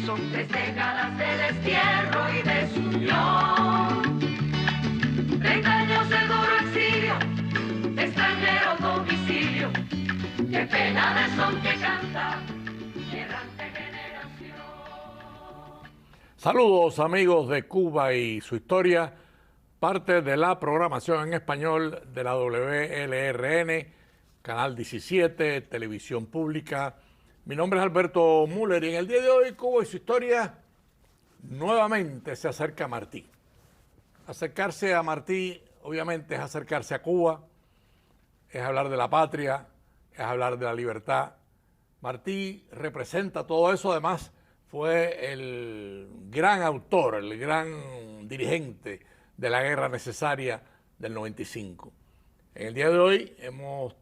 Son 3 décadas de destierro y desunión. 30 años de duro exilio, de extranjero domicilio. Qué pena de son que canta mi errante generación. Saludos amigos de Cuba y su historia, parte de la programación en español de la WLRN, Canal 17, Televisión Pública. Mi nombre es Alberto Müller y en el día de hoy Cuba y su historia nuevamente se acerca a Martí. Acercarse a Martí obviamente es acercarse a Cuba, es hablar de la patria, es hablar de la libertad. Martí representa todo eso, además fue el gran autor, el gran dirigente de la guerra necesaria del 95. En el día de hoy hemos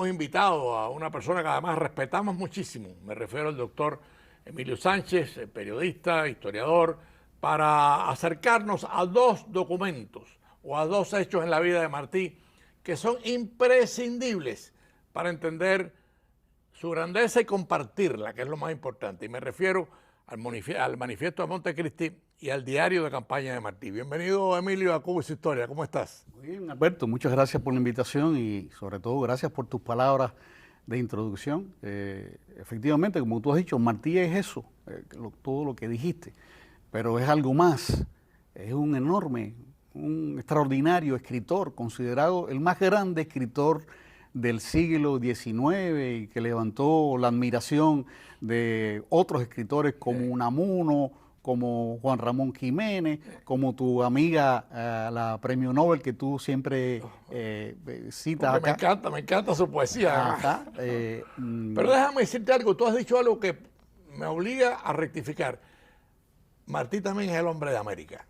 invitado a una persona que además respetamos muchísimo, me refiero al doctor Emilio Sánchez, periodista, historiador, para acercarnos a dos documentos o a dos hechos en la vida de Martí que son imprescindibles para entender su grandeza y compartirla, que es lo más importante. Y me refiero al manifiesto de Montecristi y al diario de campaña de Martí. Bienvenido, Emilio, a Cuba y su historia. ¿Cómo estás? Muy bien, Alberto. Muchas gracias por la invitación y sobre todo gracias por tus palabras de introducción. Efectivamente, como tú has dicho, Martí es eso, todo lo que dijiste, pero es algo más. Es un enorme, un extraordinario escritor, considerado el más grande escritor del siglo XIX y que levantó la admiración de otros escritores como Unamuno, como Juan Ramón Jiménez, como tu amiga, la premio Nobel que tú siempre citas acá. Me encanta su poesía. Ajá, pero déjame decirte algo, tú has dicho algo que me obliga a rectificar. Martí también es el hombre de América,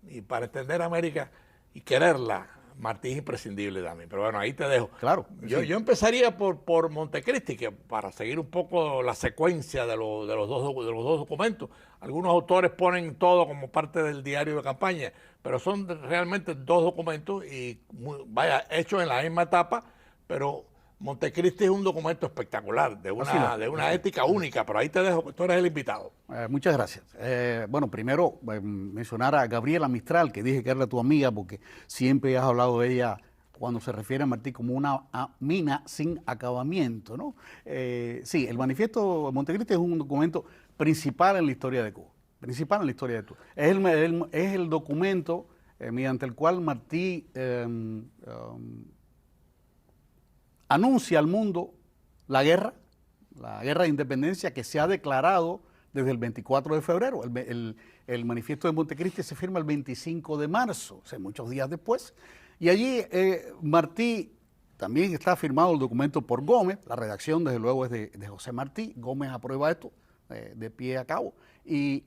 y para entender América y quererla, Martí es imprescindible también, pero bueno, ahí te dejo. Claro. Yo empezaría por Montecristi, que para seguir un poco la secuencia de los dos documentos. Algunos autores ponen todo como parte del diario de campaña, pero son realmente dos documentos y hechos en la misma etapa, pero Montecristi es un documento espectacular, de una ética única, pero ahí te dejo, tú eres el invitado. Muchas gracias. Bueno, primero mencionar a Gabriela Mistral, que dije que era tu amiga, porque siempre has hablado de ella cuando se refiere a Martí como una mina sin acabamiento, ¿no? Sí, el manifiesto de Montecristi es un documento principal en la historia de Cuba, principal en la historia de Cuba. Es el documento mediante el cual Martí anuncia al mundo la guerra de independencia que se ha declarado desde el 24 de febrero. El manifiesto de Montecristi se firma el 25 de marzo, o sea, muchos días después. Y allí Martí, también está firmado el documento por Gómez, la redacción desde luego es de José Martí, Gómez aprueba esto de pie a cabo. Y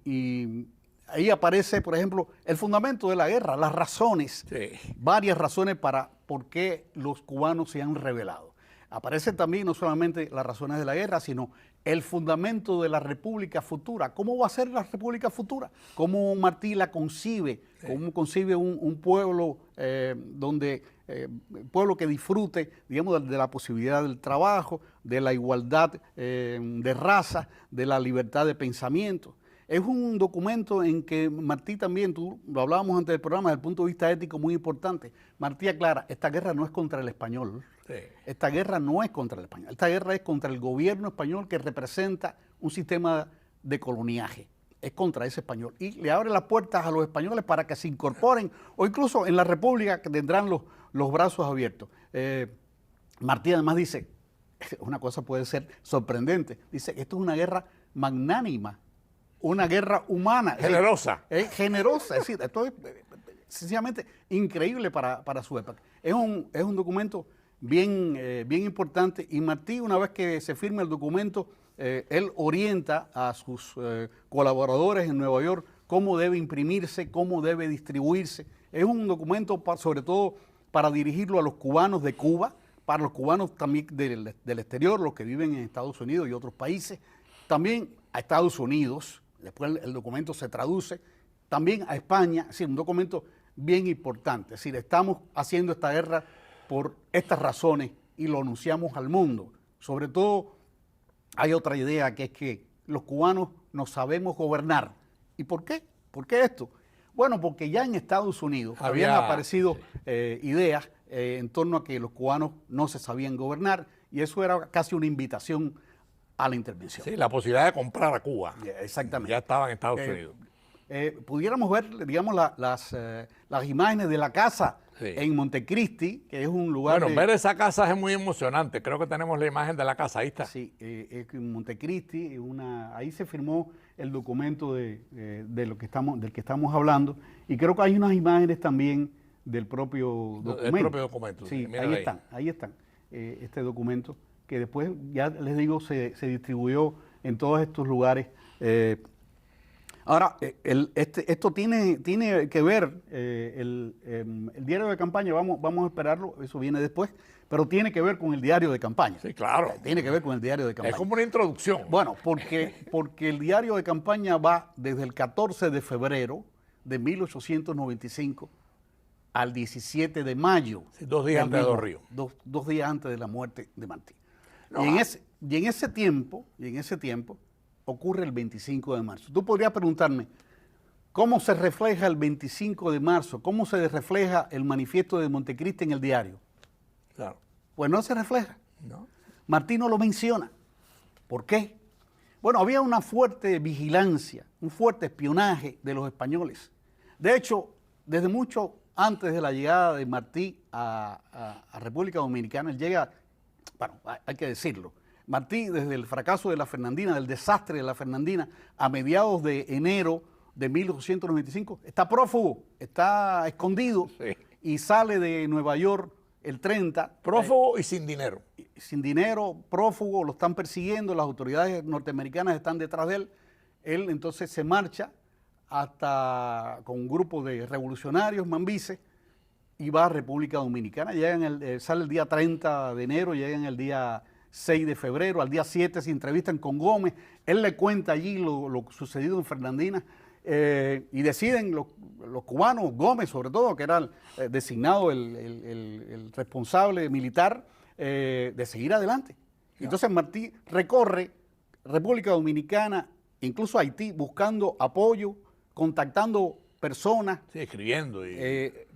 ahí aparece, por ejemplo, el fundamento de la guerra, las razones, sí, varias razones por qué los cubanos se han rebelado. Aparecen también no solamente las razones de la guerra, sino el fundamento de la república futura. ¿Cómo va a ser la república futura? ¿Cómo Martí la concibe? Sí. ¿Cómo concibe un pueblo pueblo que disfrute, digamos, de la posibilidad del trabajo, de la igualdad de raza, de la libertad de pensamiento? Es un documento en que Martí también, tú lo hablábamos antes del programa, desde el punto de vista ético muy importante. Martí aclara, esta guerra no es contra el español, sí, esta guerra no es contra el español, esta guerra es contra el gobierno español que representa un sistema de coloniaje, es contra ese español. Y le abre las puertas a los españoles para que se incorporen, o incluso en la república que tendrán los brazos abiertos. Martí además dice, una cosa puede ser sorprendente, dice, esto es una guerra magnánima, una guerra humana. Generosa. Es generosa, es decir, esto es sencillamente increíble para su época. Es un documento bien importante y Martí, una vez que se firma el documento, él orienta a sus colaboradores en Nueva York cómo debe imprimirse, cómo debe distribuirse. Es un documento sobre todo para dirigirlo a los cubanos de Cuba, para los cubanos también del exterior, los que viven en Estados Unidos y otros países, también a Estados Unidos. Después el documento se traduce también a España, es decir, un documento bien importante. Es decir, estamos haciendo esta guerra por estas razones y lo anunciamos al mundo. Sobre todo, hay otra idea que es que los cubanos nos sabemos gobernar. ¿Y por qué? ¿Por qué esto? Bueno, porque ya en Estados Unidos habían aparecido ideas en torno a que los cubanos no se sabían gobernar, y eso era casi una invitación a la intervención. Sí, la posibilidad de comprar a Cuba. Exactamente. Ya estaba en Estados Unidos. Pudiéramos ver, digamos, las imágenes de la casa Sí. en Montecristi, que es un lugar... Bueno, ver esa casa es muy emocionante. Creo que tenemos la imagen de la casa. Ahí está. Sí, en Montecristi, ahí se firmó el documento del que estamos hablando, y creo que hay unas imágenes también del propio documento. El propio documento. Sí, Míralo ahí están, este documento, que después, ya les digo, se distribuyó en todos estos lugares. Ahora, esto tiene que ver, el diario de campaña, vamos a esperarlo, eso viene después, pero tiene que ver con el diario de campaña. Sí, claro. Tiene que ver con el diario de campaña. Es como una introducción. Bueno, porque el diario de campaña va desde el 14 de febrero de 1895 al 17 de mayo. Sí, 2 días antes de Dos Ríos. Dos días antes de la muerte de Martí. No, y en ese tiempo ocurre el 25 de marzo. Tú podrías preguntarme, ¿cómo se refleja el 25 de marzo? ¿Cómo se refleja el manifiesto de Montecristi en el diario? Claro. Pues no se refleja. ¿No? Martí no lo menciona. ¿Por qué? Bueno, había una fuerte vigilancia, un fuerte espionaje de los españoles. De hecho, desde mucho antes de la llegada de Martí a República Dominicana, él llega, bueno, hay que decirlo, Martí, desde el fracaso de la Fernandina, del desastre de la Fernandina, a mediados de enero de 1895, está prófugo, está escondido, Sí. y sale de Nueva York el 30. Prófugo y sin dinero. Sin dinero, prófugo, lo están persiguiendo, las autoridades norteamericanas están detrás de él. Él entonces se marcha con un grupo de revolucionarios mambises y va a República Dominicana. Sale el día 30 de enero, llegan el día 6 de febrero, al día 7 se entrevistan con Gómez, él le cuenta allí lo sucedido en Fernandina, y deciden los cubanos, Gómez sobre todo, que era designado el responsable militar, de seguir adelante. Entonces Martí recorre República Dominicana, incluso Haití, buscando apoyo, contactando personas. Sí, escribiendo.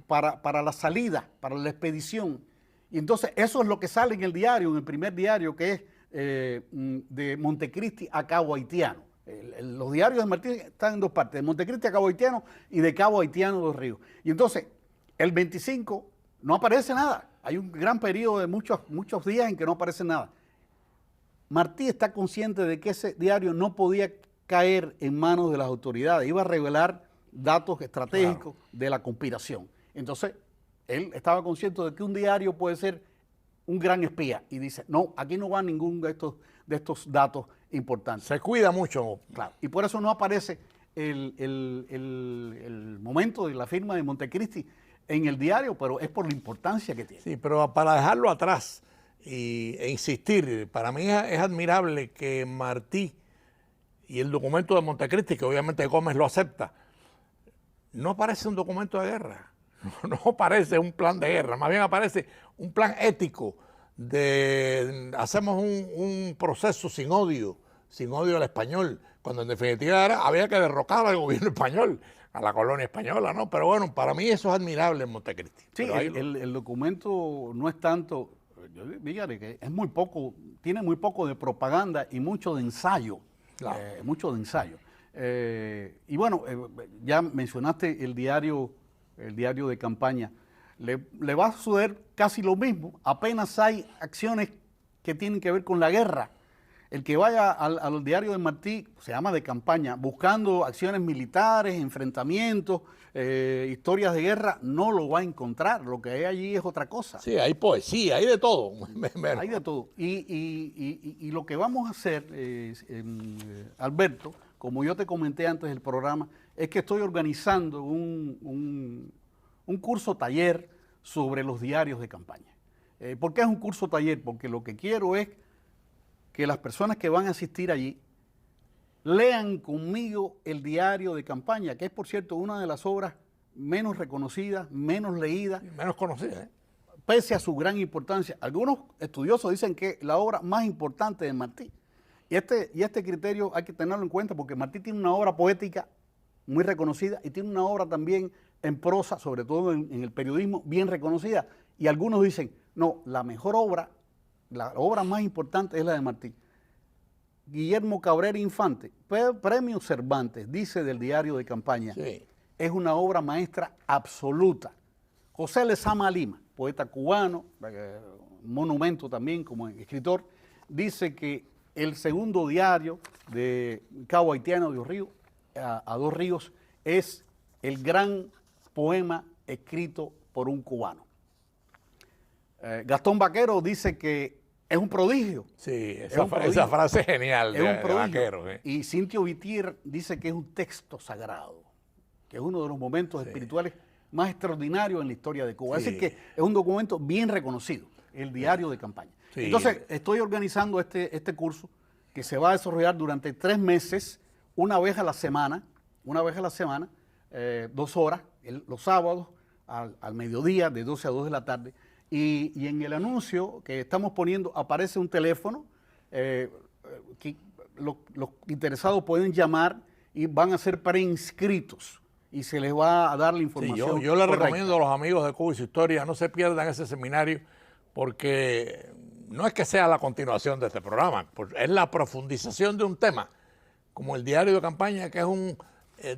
Para la salida, para la expedición. Y entonces eso es lo que sale en el diario, en el primer diario, que es de Montecristi a Cabo Haitiano. Los diarios de Martí están en dos partes, de Montecristi a Cabo Haitiano y de Cabo Haitiano a Dos Ríos. Y entonces, el 25 no aparece nada. Hay un gran periodo de muchos días en que no aparece nada. Martí está consciente de que ese diario no podía caer en manos de las autoridades, iba a revelar datos estratégicos de la conspiración. Entonces, él estaba consciente de que un diario puede ser un gran espía y dice, no, aquí no va ninguno de estos datos importantes. Se cuida mucho. Claro. Y por eso no aparece el momento de la firma de Montecristi en el diario, pero es por la importancia que tiene. Sí, pero para dejarlo atrás e insistir, para mí es admirable que Martí y el documento de Montecristi, que obviamente Gómez lo acepta, no parece un documento de guerra. No parece un plan de guerra, más bien aparece un plan ético hacemos un proceso sin odio al español, cuando en definitiva había que derrocar al gobierno español, a la colonia española, ¿no? Pero bueno, para mí eso es admirable en Montecristi. Sí, el documento no es tanto, yo diría que es muy poco, tiene muy poco de propaganda y mucho de ensayo, Claro. mucho de ensayo. Y bueno, ya mencionaste el diario de campaña. Le va a suceder casi lo mismo, apenas hay acciones que tienen que ver con la guerra. El que vaya al diario de Martí, se llama de campaña, buscando acciones militares, enfrentamientos, historias de guerra, no lo va a encontrar. Lo que hay allí es otra cosa. Sí, hay poesía, hay de todo. Hay de todo. Y lo que vamos a hacer, Alberto, como yo te comenté antes del programa, es que estoy organizando un curso taller sobre los diarios de campaña. ¿Por qué es un curso taller? Porque lo que quiero es que las personas que van a asistir allí lean conmigo el diario de campaña, que es, por cierto, una de las obras menos reconocidas, menos leídas. Menos conocida, Pese a su gran importancia. Algunos estudiosos dicen que es la obra más importante de Martí. Y este criterio hay que tenerlo en cuenta porque Martí tiene una obra poética muy reconocida y tiene una obra también en prosa, sobre todo en el periodismo, bien reconocida. Y algunos dicen, no, la mejor obra, la obra más importante es la de Martí. Guillermo Cabrera Infante, Premio Cervantes, dice del diario de campaña, Sí. es una obra maestra absoluta. José Lezama Lima, poeta cubano, monumento también como escritor, dice que el segundo diario de Cabo Haitiano de a Dos Ríos es el gran poema escrito por un cubano. Gastón Vaquero dice que es un prodigio. Sí, Es un prodigio. esa frase es genial Es un de prodigio. Vaquero. Y Cintio Vitier dice que es un texto sagrado, que es uno de los momentos espirituales más extraordinarios en la historia de Cuba. Sí. Es decir, que es un documento bien reconocido, el diario de campaña. Sí. Entonces, estoy organizando este curso que se va a desarrollar durante 3 meses, una vez a la semana, 2 horas, los sábados al mediodía, de 12 a 2 de la tarde. Y en el anuncio que estamos poniendo aparece un teléfono que los interesados pueden llamar y van a ser preinscritos y se les va a dar la Sí, información. yo le correcta. recomiendo a los amigos de Cuba y su historia, no se pierdan ese seminario, porque no es que sea la continuación de este programa, es la profundización de un tema, como el diario de campaña, que es un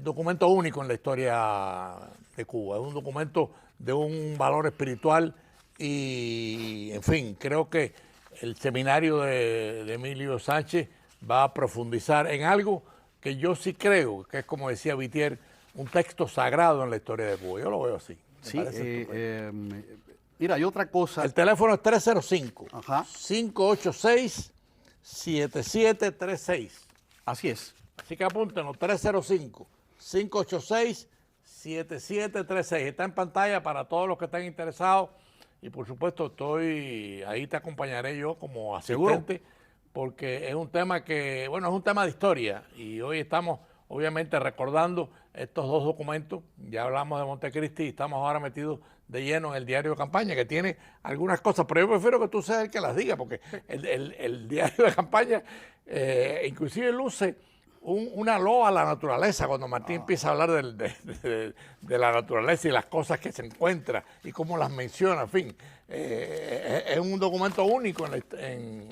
documento único en la historia de Cuba, es un documento de un valor espiritual y, en fin, creo que el seminario de Emilio Sánchez va a profundizar en algo que yo sí creo, que es, como decía Vitier, un texto sagrado en la historia de Cuba. Yo lo veo así. Me Sí, parece estupendo. mira, hay otra cosa. El teléfono es 305 Ajá. 586 7736. Así es. Así que apúntenlo, 305 586 7736. Está en pantalla para todos los que estén interesados. Y por supuesto, ahí te acompañaré yo como asistente, porque es un tema que, bueno, es un tema de historia. Y hoy estamos, obviamente, recordando estos 2 documentos. Ya hablamos de Montecristi y estamos ahora metidos de lleno en el diario de campaña, que tiene algunas cosas, pero yo prefiero que tú seas el que las diga, porque el diario de campaña inclusive luce una loa a la naturaleza, cuando Martín empieza a hablar de la naturaleza y las cosas que se encuentra y cómo las menciona, en fin. Es un documento único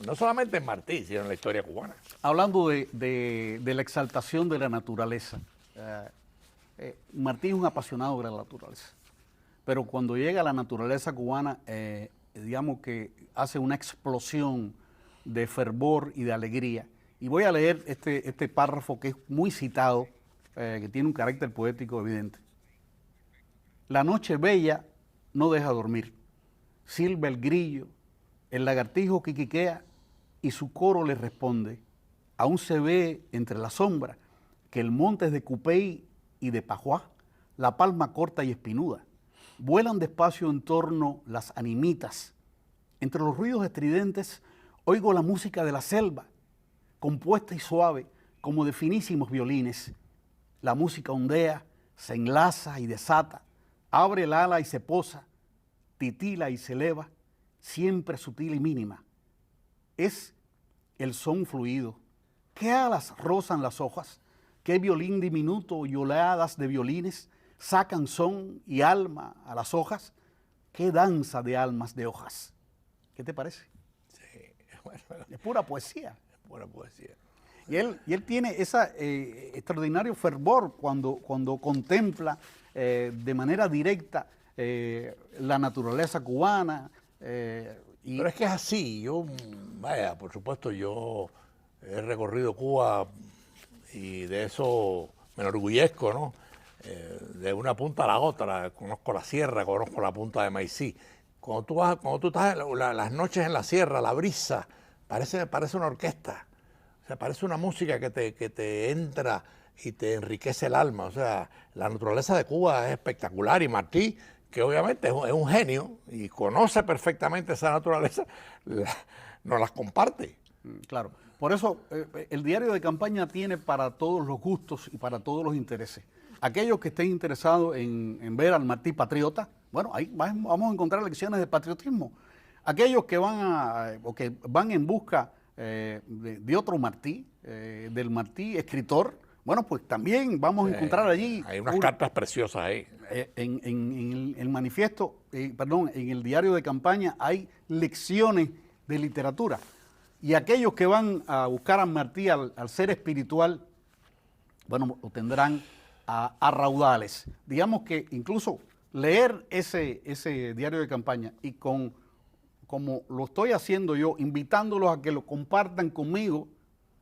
no solamente en Martí, sino en la historia cubana. Hablando de la exaltación de la naturaleza, Martí es un apasionado de la naturaleza, pero cuando llega a la naturaleza cubana, digamos que hace una explosión de fervor y de alegría. Y voy a leer este párrafo que es muy citado, que tiene un carácter poético evidente. La noche bella no deja dormir, silba el grillo, el lagartijo quiquiquea y su coro le responde. Aún se ve entre la sombra que el monte es de Cupey y de Pajuá, la palma corta y espinuda. Vuelan despacio en torno las animitas. Entre los ruidos estridentes oigo la música de la selva, compuesta y suave como de finísimos violines. La música ondea, se enlaza y desata, abre el ala y se posa, titila y se eleva, siempre sutil y mínima. Es el son fluido. ¿Qué alas rozan las hojas? ¿Qué violín diminuto y oleadas de violines sacan son y alma a las hojas? ¿Qué danza de almas de hojas? ¿Qué te parece? Sí, bueno, Es pura poesía. buena poesía. Y él tiene ese extraordinario fervor cuando contempla de manera directa la naturaleza cubana. Pero es que es así. Vaya, por supuesto, yo he recorrido Cuba y de eso me enorgullezco, ¿no? De una punta a la otra. Conozco la sierra, conozco la punta de Maicí. Cuando tú estás las noches en la sierra, la brisa, parece una orquesta. O sea, parece una música que te entra y te enriquece el alma. O sea, la naturaleza de Cuba es espectacular y Martí, que obviamente es un genio y conoce perfectamente esa naturaleza, nos las comparte. Claro. Por eso el diario de campaña tiene para todos los gustos y para todos los intereses. Aquellos que estén interesados en ver al Martí patriota, bueno, ahí vamos a encontrar lecciones de patriotismo. Aquellos que van en busca de otro Martí, del Martí escritor. Bueno, pues también vamos a encontrar allí... Hay unas cartas preciosas ahí. En el manifiesto, perdón, en el diario de campaña hay lecciones de literatura. Y aquellos que van a buscar a Martí, al ser espiritual, bueno, lo tendrán a raudales. Digamos que incluso leer ese diario de campaña y como lo estoy haciendo yo, invitándolos a que lo compartan conmigo,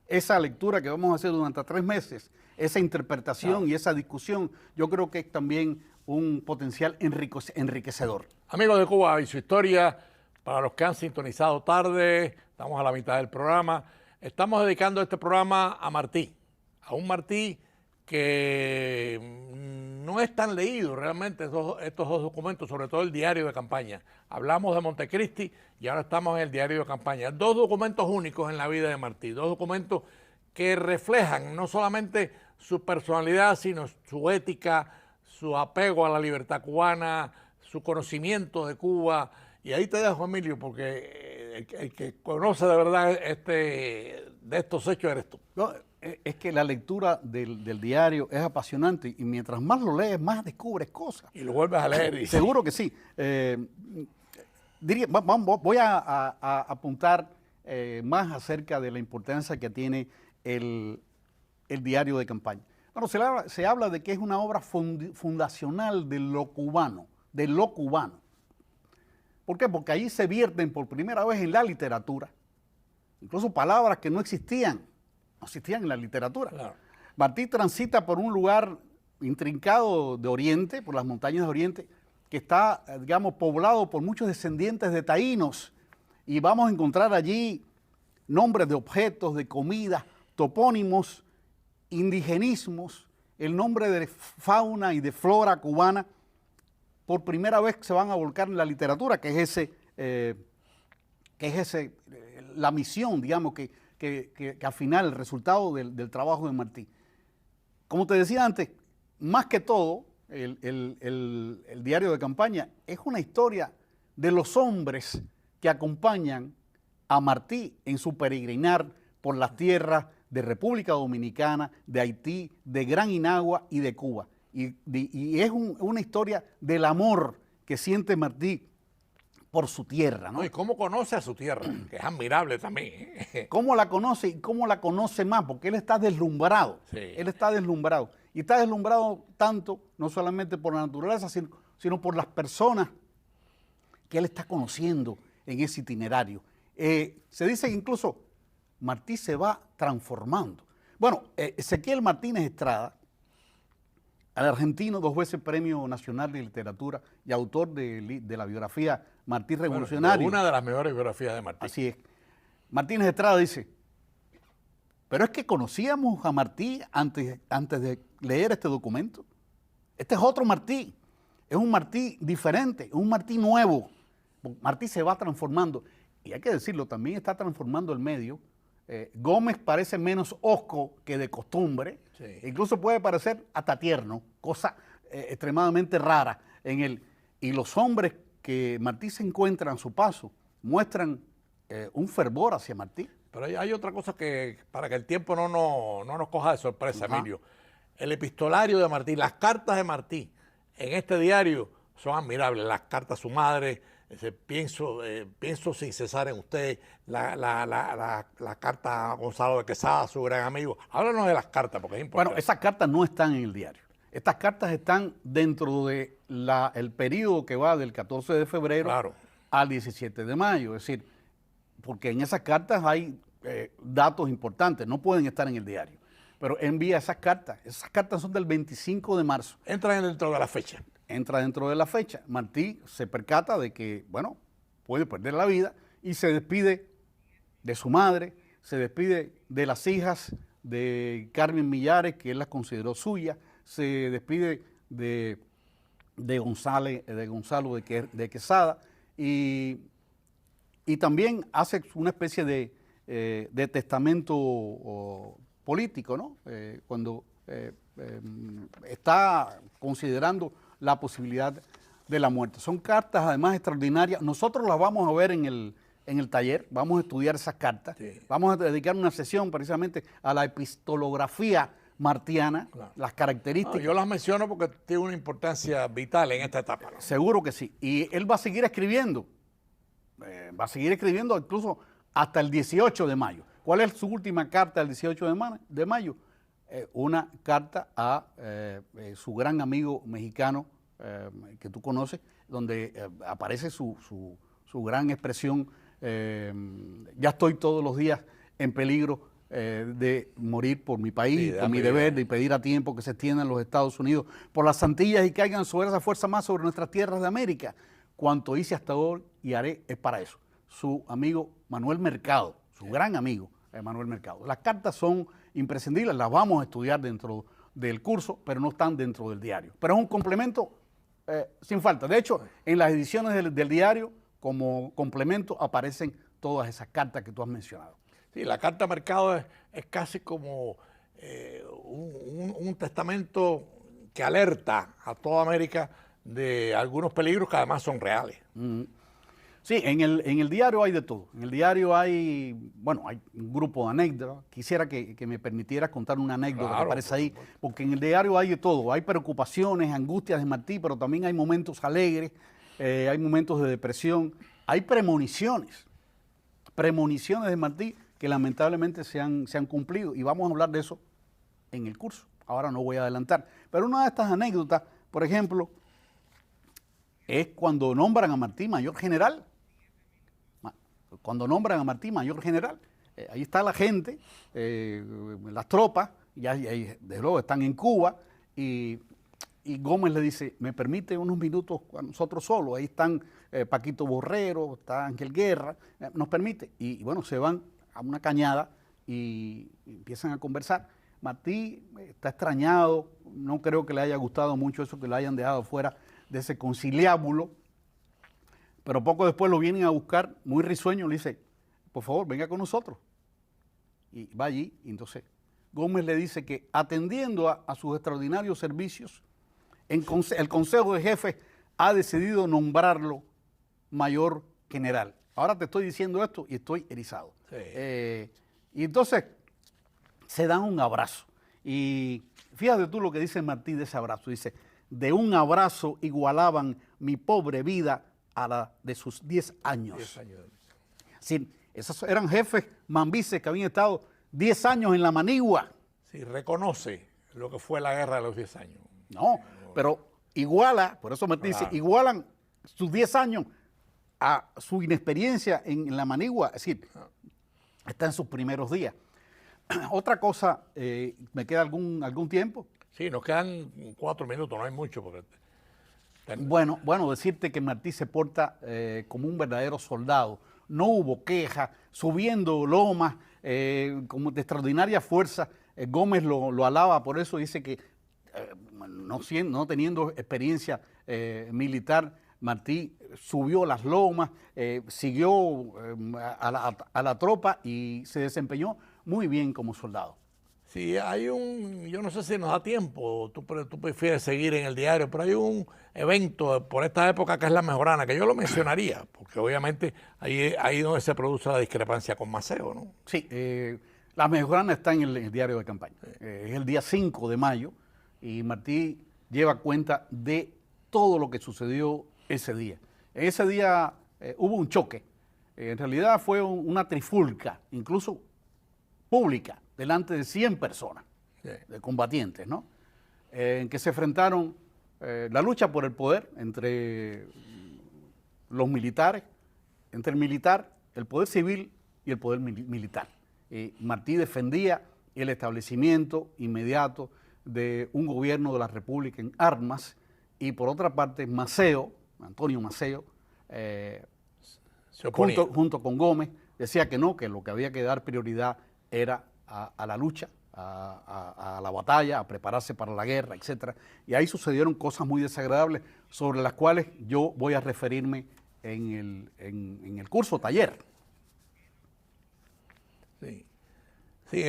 esa lectura que vamos a hacer durante 3 meses, esa interpretación y esa discusión, yo creo que es también un potencial enriquecedor. Amigos de Cuba y su historia, para los que han sintonizado tarde, estamos a la mitad del programa, estamos dedicando este programa a Martí, a un Martí que no es tan leído realmente estos 2 documentos, sobre todo el diario de campaña. Hablamos de Montecristi y ahora estamos en el diario de campaña. 2 documentos únicos en la vida de Martí, 2 documentos que reflejan no solamente su personalidad, sino su ética, su apego a la libertad cubana, su conocimiento de Cuba. Y ahí te dejo, Emilio, porque el que conoce de verdad de estos hechos eres tú. No, es que la lectura del diario es apasionante y mientras más lo lees, más descubres cosas. Y lo vuelves a leer. Seguro que sí. Voy a apuntar más acerca de la importancia que tiene el diario de campaña. Bueno, se habla de que es una obra fundacional de lo cubano, ¿Por qué? Porque ahí se vierten por primera vez en la literatura, incluso palabras que no existían en la literatura. Claro. Martí transita por un lugar intrincado de Oriente, por las montañas de Oriente, que está, digamos, poblado por muchos descendientes de taínos, y vamos a encontrar allí nombres de objetos, de comidas, topónimos, indigenismos, el nombre de fauna y de flora cubana, por primera vez se van a volcar en la literatura, que es la misión, digamos, que al final el resultado del trabajo de Martí. Como te decía antes, más que todo, el diario de campaña es una historia de los hombres que acompañan a Martí en su peregrinar por las tierras de República Dominicana, de Haití, de Gran Inagua y de Cuba. Y es una historia del amor que siente Martí por su tierra, ¿no? ¿Y cómo conoce a su tierra? Que es admirable también. ¿Cómo la conoce y cómo la conoce más? Porque él está deslumbrado. Sí. Él está deslumbrado. Y está deslumbrado tanto, no solamente por la naturaleza, sino por las personas que él está conociendo en ese itinerario. Se dice que incluso Martí se va transformando. Bueno, Ezequiel Martínez Estrada, al argentino, 2 veces Premio Nacional de Literatura y autor de la biografía Martí Revolucionario. Una de las mejores biografías de Martí. Así es. Martínez Estrada dice, pero es que conocíamos a Martí antes de leer este documento. Este es otro Martí, es un Martí diferente, es un Martí nuevo. Martí se va transformando y hay que decirlo, también está transformando el medio. Gómez parece menos hosco que de costumbre, sí. Incluso puede parecer hasta tierno, cosa extremadamente rara en él. Y los hombres que Martí se encuentra a su paso muestran un fervor hacia Martí. Pero hay otra cosa que, para que el tiempo no nos coja de sorpresa, Emilio. El epistolario de Martí, las cartas de Martí en este diario son admirables. Las cartas a su madre, pienso sin cesar en usted, la carta a Gonzalo de Quesada, su gran amigo. Háblanos de las cartas, porque es importante. Bueno, esas cartas no están en el diario. Estas cartas están dentro de el periodo que va del 14 de febrero al 17 de mayo. Es decir, porque en esas cartas hay datos importantes, no pueden estar en el diario. Pero envía esas cartas. Esas cartas son del 25 de marzo. Entran dentro de la fecha. Entra dentro de la fecha. Martí se percata de que, bueno, puede perder la vida y se despide de su madre, se despide de las hijas de Carmen Millares, que él las consideró suyas, se despide de Gonzalo de Quesada y también hace una especie de testamento político, ¿no? Cuando está considerando la posibilidad de la muerte. Son cartas además extraordinarias. Nosotros las vamos a ver en en el taller, vamos a estudiar esas cartas, Sí. vamos a dedicar una sesión precisamente a la epistolografía martiana, Claro. las No, características. yo las menciono porque tiene una importancia vital en esta etapa, ¿no? Seguro que sí. Y él va a seguir escribiendo. Incluso hasta el 18 de mayo. ¿Cuál es su última carta del 18 de mayo? Una carta a su gran amigo mexicano que tú conoces, donde aparece su gran expresión, ya estoy todos los días en peligro de morir por mi país, Sí, por mi mi deber, vida. de pedir a tiempo que se extiendan los Estados Unidos por las Antillas y caigan sobre esa fuerza más sobre nuestras tierras de América. Cuanto hice hasta hoy y haré es para eso. Su amigo Manuel Mercado, su gran amigo Manuel Mercado. Las cartas son imprescindibles, las vamos a estudiar dentro del curso, pero no están dentro del diario. Pero es un complemento sin falta. De hecho, en las ediciones del diario, como complemento, aparecen todas esas cartas que tú has mencionado. Sí, la carta Mercado es casi como un testamento que alerta a toda América de algunos peligros que además son reales. Sí, en el diario hay de todo. En el diario hay un grupo de anécdotas. Quisiera que me permitieras contar una anécdota que Claro, aparece por ahí, supuesto. porque en el diario hay de todo. Hay preocupaciones, angustias de Martí, pero también hay momentos alegres, hay momentos de depresión, hay premoniciones de Martí que lamentablemente se han cumplido, y vamos a hablar de eso en el curso. Ahora no voy a adelantar. Pero una de estas anécdotas, por ejemplo, es cuando nombran a Martí mayor general. Ahí está la gente, las tropas, ya desde luego están en Cuba, y Gómez le dice, ¿me permite unos minutos a nosotros solos? Ahí están Paquito Borrero, está Ángel Guerra, nos permite. Y bueno, se van a una cañada y empiezan a conversar. Martí está extrañado, no creo que le haya gustado mucho eso, que lo hayan dejado fuera de ese conciliábulo, pero poco después lo vienen a buscar, muy risueño, le dice, por favor, venga con nosotros. Y va allí, y entonces Gómez le dice que atendiendo a sus extraordinarios servicios, el Consejo de Jefes ha decidido nombrarlo mayor general. Ahora te estoy diciendo esto y estoy erizado. Sí. Y entonces se dan un abrazo. Y fíjate tú lo que dice Martí de ese abrazo. Dice, de un abrazo igualaban mi pobre vida a la de sus 10 años. 10 años. Sí, esos eran jefes mambises que habían estado 10 años en la manigua. Sí, reconoce lo que fue la guerra de los 10 años. No, pero iguala, por eso Martí dice, igualan sus 10 años a su inexperiencia en la manigua, es decir, está en sus primeros días. Otra cosa, ¿me queda algún tiempo? Sí, nos quedan 4 minutos, no hay mucho. Porque Bueno, decirte que Martí se porta como un verdadero soldado. No hubo queja, subiendo lomas, como de extraordinaria fuerza. Gómez lo alaba, por eso dice que no teniendo experiencia militar, Martí subió las lomas, siguió a la tropa y se desempeñó muy bien como soldado. Sí, yo no sé si nos da tiempo, tú prefieres seguir en el diario, pero hay un evento por esta época que es la Mejorana, que yo lo mencionaría, porque obviamente ahí donde se produce la discrepancia con Maceo, ¿no? Sí, la Mejorana está en el diario de campaña. Es el día 5 de mayo y Martí lleva cuenta de todo lo que sucedió ese día. En ese día hubo un choque. En realidad fue una trifulca, incluso pública, delante de 100 personas, de combatientes, ¿no? En que se enfrentaron la lucha por el poder entre los militares, entre el militar, el poder civil y el poder militar. Martí defendía el establecimiento inmediato de un gobierno de la República en armas, y por otra parte Maceo, Antonio Maceo, Se oponía. junto con Gómez, decía que no, que lo que había que dar prioridad era a la lucha, a la batalla, a prepararse para la guerra, etc. Y ahí sucedieron cosas muy desagradables sobre las cuales yo voy a referirme en el curso taller. Sí, sí,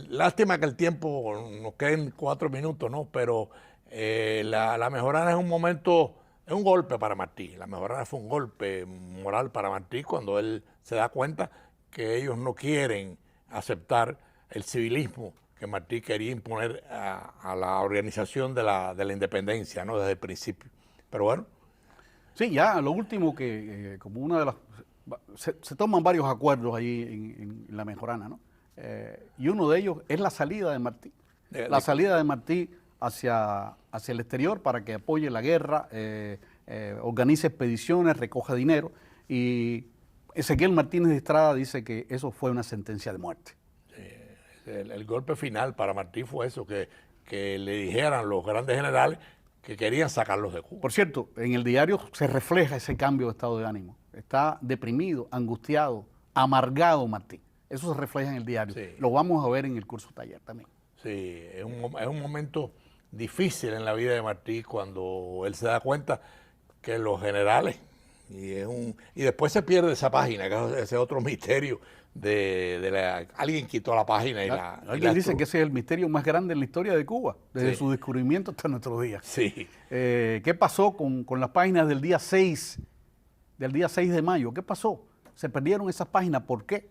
lástima que el tiempo nos queden 4 minutos, ¿no? Pero la Mejorana es un momento es un golpe para Martí. La Mejorana fue un golpe moral para Martí cuando él se da cuenta que ellos no quieren aceptar el civilismo que Martí quería imponer a la organización de la independencia, ¿no? Desde el principio. Pero bueno. Sí, ya lo último que, como una de las... Se toman varios acuerdos ahí en la Mejorana, ¿no? Y uno de ellos es la salida de Martí. La salida de Martí hacia el exterior para que apoye la guerra, organice expediciones, recoja dinero. Y Ezequiel Martínez de Estrada dice que eso fue una sentencia de muerte. El golpe final para Martí fue eso, que le dijeran los grandes generales que querían sacarlos de Cuba. Por cierto, en el diario se refleja ese cambio de estado de ánimo. Está deprimido, angustiado, amargado Martí. Eso se refleja en el diario. Sí. Lo vamos a ver en el curso taller también. Sí, es un momento difícil en la vida de Martí cuando él se da cuenta que los generales, y después se pierde esa página, que es ese otro misterio alguien quitó la página y Alguien dice que ese es el misterio más grande en la historia de Cuba, desde su descubrimiento hasta nuestros días. Sí. ¿Qué pasó con las páginas del día 6 de mayo? ¿Qué pasó? Se perdieron esas páginas, ¿por qué?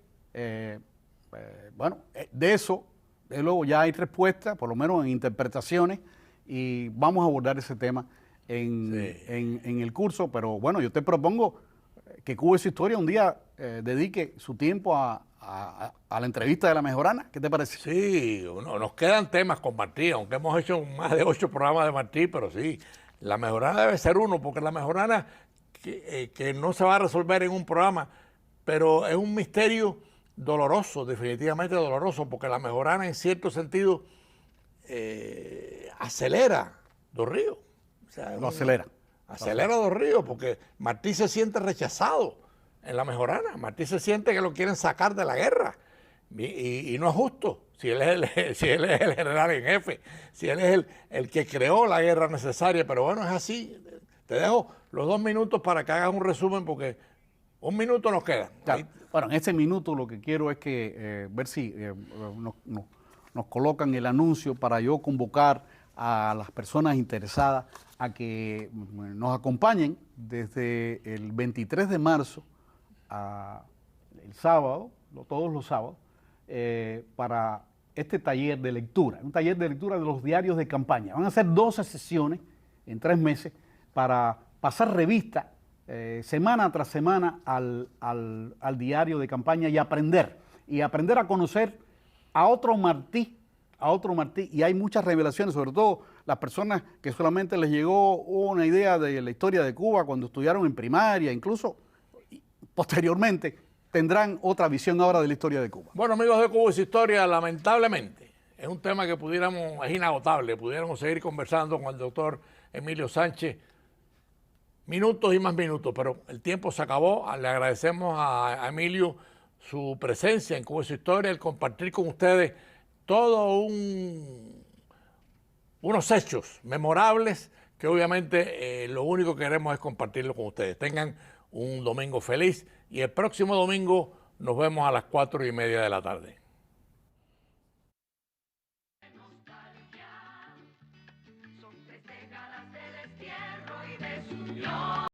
Bueno, de eso, de luego ya hay respuesta, por lo menos en interpretaciones, y vamos a abordar ese tema en el curso, pero bueno, yo te propongo que Cuba y su historia un día dedique su tiempo a la entrevista de la Mejorana. ¿Qué te parece? Sí, nos quedan temas con Martí, aunque hemos hecho más de 8 programas de Martí, pero sí, la Mejorana debe ser uno, porque la Mejorana que no se va a resolver en un programa, pero es un misterio doloroso, definitivamente doloroso, porque la Mejorana en cierto sentido acelera Dos Ríos. O sea, lo acelera. Acelera Dos Ríos, porque Martí se siente rechazado en la Mejorana. Martí se siente que lo quieren sacar de la guerra. Y no es justo. Si él es el general en jefe, si él es el que creó la guerra necesaria. Pero bueno, es así. Te dejo los 2 minutos para que hagas un resumen, porque 1 minuto nos queda. Claro. Bueno, en ese minuto lo que quiero es que ver si nos colocan el anuncio para yo convocar a las personas interesadas a que nos acompañen desde el 23 de marzo el sábado, todos los sábados, para este taller de lectura, un taller de lectura de los diarios de campaña. Van a ser 12 sesiones en 3 meses para pasar revista semana tras semana al diario de campaña y aprender a conocer a otro Martí, y hay muchas revelaciones, sobre todo las personas que solamente les llegó una idea de la historia de Cuba cuando estudiaron en primaria, incluso posteriormente tendrán otra visión ahora de la historia de Cuba. Bueno, amigos de Cuba y su historia, lamentablemente es un tema que es inagotable, pudiéramos seguir conversando con el doctor Emilio Sánchez minutos y más minutos, pero el tiempo se acabó. Le agradecemos a Emilio su presencia en Cuba y su historia, el compartir con ustedes todos unos hechos memorables que obviamente lo único que queremos es compartirlo con ustedes. Tengan un domingo feliz y el próximo domingo nos vemos a las 4:30 de la tarde.